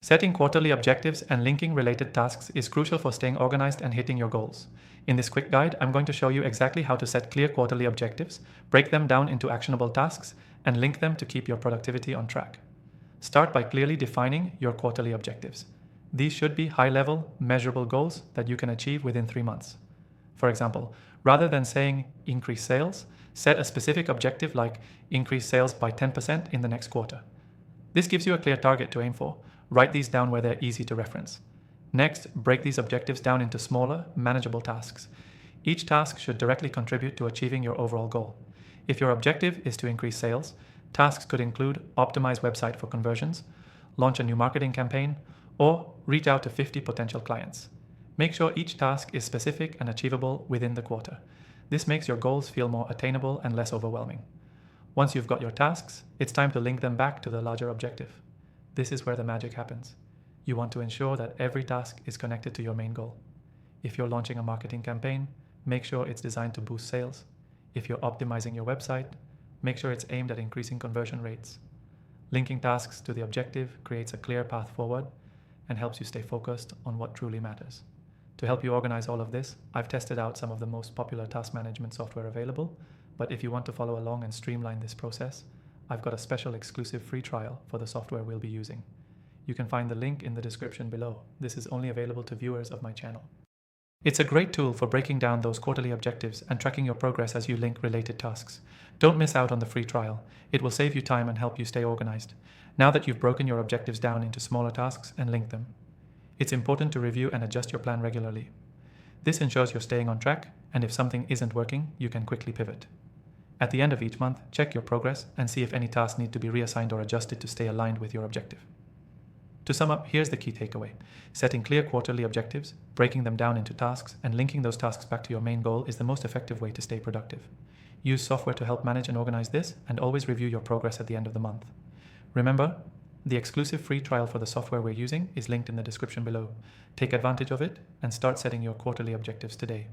Setting quarterly objectives and linking related tasks is crucial for staying organized and hitting your goals. In this quick guide, I'm going to show you exactly how to set clear quarterly objectives, break them down into actionable tasks, and link them to keep your productivity on track. Start by clearly defining your quarterly objectives. These should be high-level, measurable goals that you can achieve within 3 months. For example, rather than saying increase sales, set a specific objective like increase sales by 10% in the next quarter. This gives you a clear target to aim for. Write these down where they're easy to reference. Next, break these objectives down into smaller, manageable tasks. Each task should directly contribute to achieving your overall goal. If your objective is to increase sales, tasks could include optimize website for conversions, launch a new marketing campaign, or reach out to 50 potential clients. Make sure each task is specific and achievable within the quarter. This makes your goals feel more attainable and less overwhelming. Once you've got your tasks, it's time to link them back to the larger objective. This is where the magic happens. You want to ensure that every task is connected to your main goal. If you're launching a marketing campaign, make sure it's designed to boost sales. If you're optimizing your website, make sure it's aimed at increasing conversion rates. Linking tasks to the objective creates a clear path forward and helps you stay focused on what truly matters. To help you organize all of this, I've tested out some of the most popular task management software available, but if you want to follow along and streamline this process, I've got a special exclusive free trial for the software we'll be using. You can find the link in the description below. This is only available to viewers of my channel. It's a great tool for breaking down those quarterly objectives and tracking your progress as you link related tasks. Don't miss out on the free trial. It will save you time and help you stay organized. Now that you've broken your objectives down into smaller tasks and linked them, it's important to review and adjust your plan regularly. This ensures you're staying on track, and if something isn't working, you can quickly pivot. At the end of each month, check your progress and see if any tasks need to be reassigned or adjusted to stay aligned with your objective. To sum up, here's the key takeaway. Setting clear quarterly objectives, breaking them down into tasks, and linking those tasks back to your main goal is the most effective way to stay productive. Use software to help manage and organize this, and always review your progress at the end of the month. Remember, the exclusive free trial for the software we're using is linked in the description below. Take advantage of it and start setting your quarterly objectives today.